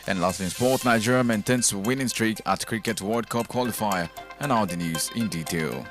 And lastly in sport, Nigeria maintains winning streak at Cricket World Cup qualifier. And now the news in detail.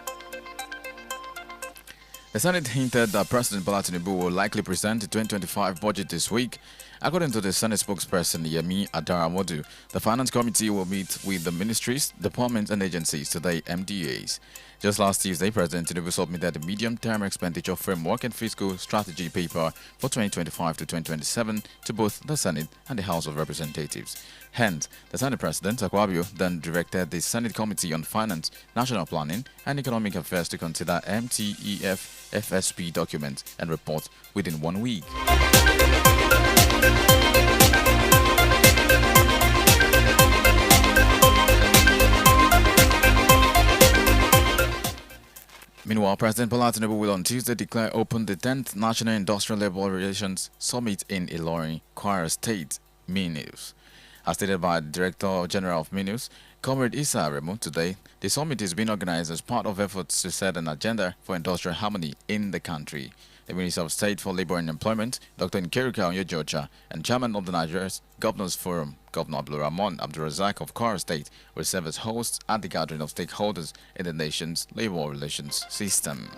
The Senate hinted that President Bola Tinubu will likely present the 2025 budget this week. According to the Senate spokesperson Yemi Adaramodu, the Finance Committee will meet with the ministries, departments and agencies today, MDAs. Just last Tuesday, President Tinubu submitted the medium-term expenditure framework and fiscal strategy paper for 2025 to 2027 to both the Senate and the House of Representatives. Hence, the Senate President, Akpabio, then directed the Senate Committee on Finance, National Planning and Economic Affairs to consider MTEF FSP documents and report within 1 week. Meanwhile, President Bola Tinubu will on Tuesday declare open the 10th National Industrial Labour Relations Summit in Ilorin, Kwara State, Minus. As stated by the Director General of Minus, Comrade Issa Aremu, today, the summit is being organized as part of efforts to set an agenda for industrial harmony in the country. The Minister of State for Labour and Employment, Dr. Nkeruka Onyejocha, and Chairman of the Nigeria's Governors Forum, Governor Abdulrahman Abdulrazak of Kwara State, will serve as hosts at the gathering of stakeholders in the nation's labour relations system.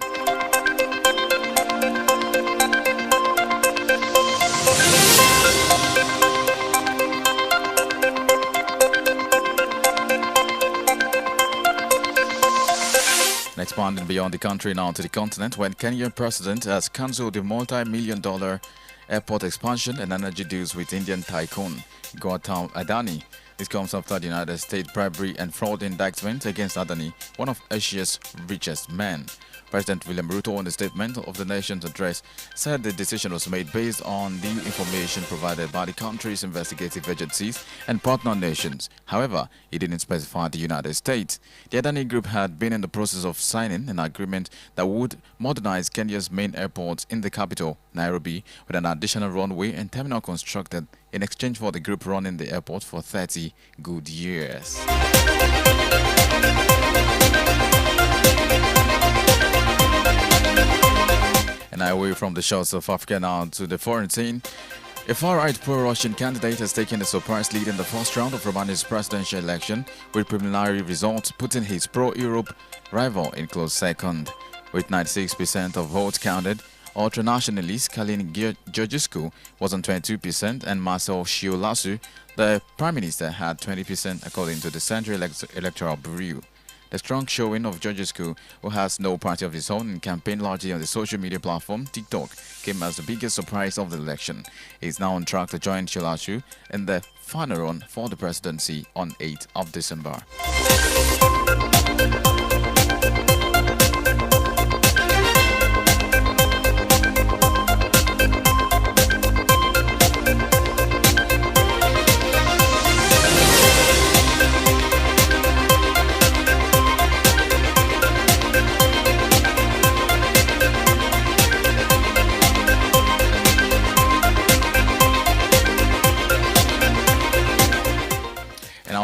Expanding beyond the country now to the continent, when Kenyan president has cancelled the multi-million-dollar airport expansion and energy deals with Indian tycoon Gautam Adani. This comes after the United States bribery and fraud indictment against Adani, one of Asia's richest men. President William Ruto, in the statement of the nation's address, said the decision was made based on the information provided by the country's investigative agencies and partner nations. However, he didn't specify the United States. The Adani Group had been in the process of signing an agreement that would modernize Kenya's main airports in the capital, Nairobi, with an additional runway and terminal constructed in exchange for the group running the airport for 30 good years. And away from the shores of Africa now to the foreign scene. A far-right pro-Russian candidate has taken a surprise lead in the first round of Romania's presidential election, with preliminary results putting his pro-Europe rival in close second. With 96% of votes counted, ultranationalist Kalin Georgescu was on 22% and Marcel Ciolasu, the prime minister, had 20% according to the Central Electoral Bureau. The strong showing of Georgescu, who has no party of his own and campaigned largely on the social media platform TikTok, came as the biggest surprise of the election. He is now on track to join Ciolasu in the final run for the presidency on 8th of December.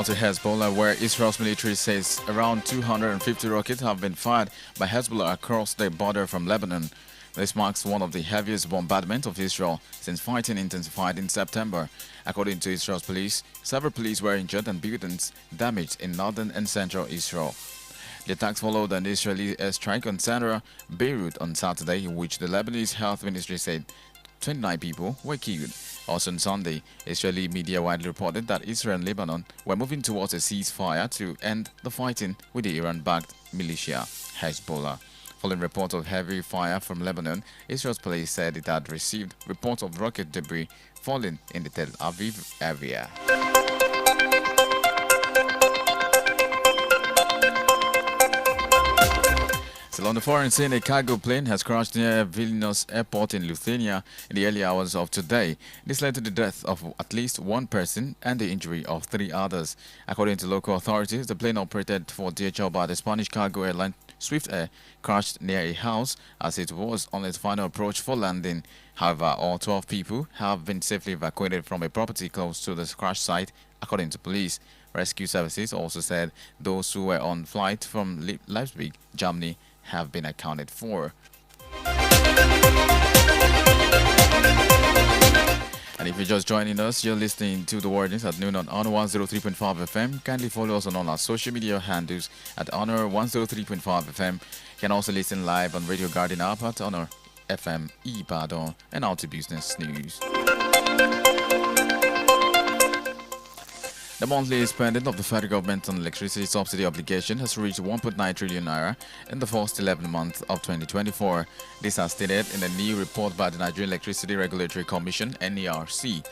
To Hezbollah, where Israel's military says around 250 rockets have been fired by Hezbollah across the border from Lebanon. This marks one of the heaviest bombardments of Israel since fighting intensified in September. According to Israel's police, several police were injured and buildings damaged in northern and central Israel. The attacks followed an Israeli airstrike on central Beirut on Saturday, in which the Lebanese health ministry said 29 people were killed. Also on Sunday, Israeli media widely reported that Israel and Lebanon were moving towards a ceasefire to end the fighting with the Iran-backed militia Hezbollah. Following reports of heavy fire from Lebanon, Israel's police said it had received reports of rocket debris falling in the Tel Aviv area. Still on the foreign scene, a cargo plane has crashed near Vilnius airport in Lithuania in the early hours of today. This led to the death of at least one person and the injury of 3 others. According to local authorities, the plane operated for DHL by the Spanish cargo airline Swift Air crashed near a house as it was on its final approach for landing. However, all 12 people have been safely evacuated from a property close to the crash site, according to police. Rescue services also said those who were on flight from Leipzig, Germany, have been accounted for. And if you're just joining us, you're listening to the Word News at noon on Honor 103.5 FM. Kindly follow us on all our social media handles at Honor 103.5 FM. You can also listen live on Radio Garden app at Honor FM Ibadan and Out to Business News. The monthly spending of the federal government on electricity subsidy obligation has reached 1.9 trillion naira in the first 11 months of 2024. This has stated in a new report by the Nigerian Electricity Regulatory Commission (NERC).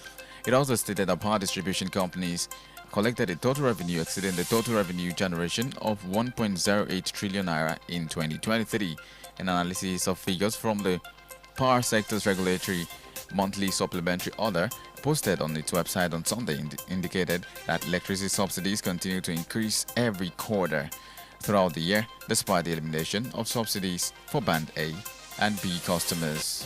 It also stated that power distribution companies collected a total revenue exceeding the total revenue generation of 1.08 trillion naira in 2023. An analysis of figures from the power sector's regulatory monthly supplementary order posted on its website on Sunday indicated that electricity subsidies continue to increase every quarter throughout the year, despite the elimination of subsidies for Band A and B customers.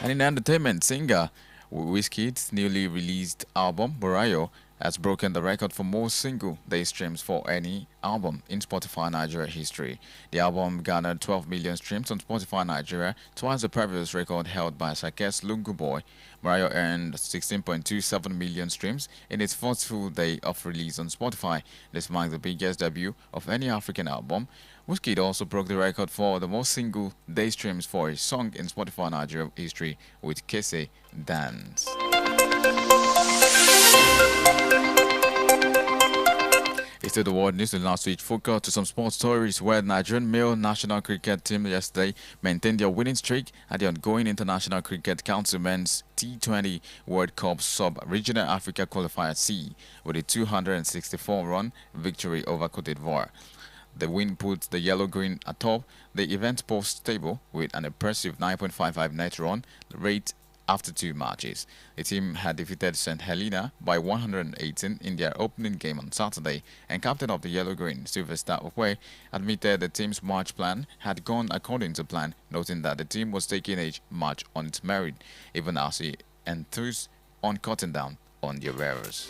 And in entertainment, singer Wizkid's newly released album, Burayo, has broken the record for most single day streams for any album in Spotify Nigeria history. The album garnered 12 million streams on Spotify Nigeria, twice the previous record held by Sakes Lungu Boy. Burayo earned 16.27 million streams in its first full day of release on Spotify. This marks the biggest debut of any African album. Wizkid also broke the record for the most single day streams for a song in Spotify Nigeria history with Kese Dance. It's still the world news in last week. Focus to some sports stories where the Nigerian male national cricket team yesterday maintained their winning streak at the ongoing International Cricket Council Men's T20 World Cup Sub-Regional Africa Qualifier C with a 264-run victory over Cote d'Ivoire. The win puts the yellow-green atop the event post table with an impressive 9.55 net run rate after 2 matches. The team had defeated St. Helena by 118 in their opening game on Saturday, and captain of the yellow-green, Sylvester Okwe, admitted the team's match plan had gone according to plan, noting that the team was taking each match on its merit, even as he enthused on cutting down on their errors.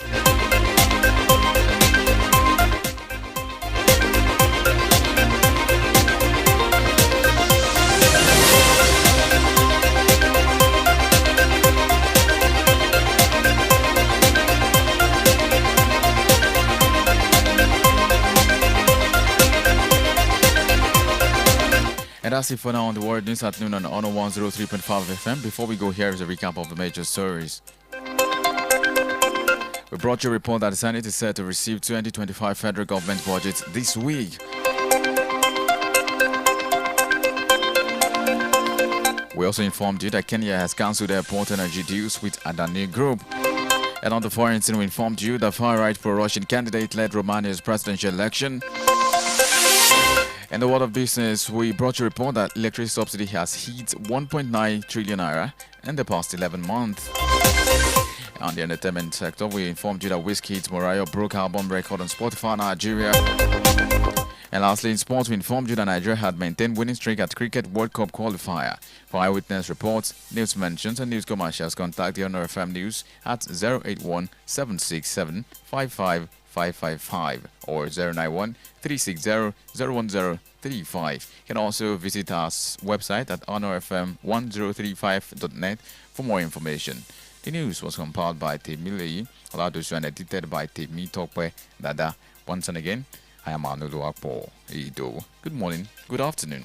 And that's it for now on the World News at noon on Honor 103.5 FM. Before we go, here is a recap of the major stories. We brought you a report that the Senate is set to receive 2025 federal government budget this week. We also informed you that Kenya has cancelled airport energy deals with Adani Group. And on the foreign scene, we informed you that far-right pro-Russian candidate led Romania's presidential election. In the world of business, we brought you a report that electricity subsidy has hit 1.9 trillion naira in the past 11 months. On the entertainment sector, we informed you that Wizkid's Burayo broke album record on Spotify Nigeria. And lastly, in sports, we informed you that Nigeria had maintained winning streak at Cricket World Cup qualifier. For eyewitness reports, news mentions and news commercials, contact the Honor FM News at 081 767 55555 or 091 360 01035. You can also visit our website at honorfm1035.net for more information. The news was compiled by Temile Oladosu and edited by Temi Tokwe Dada. Once and again, I am Anuoluwapo Idowu. Good morning, good afternoon.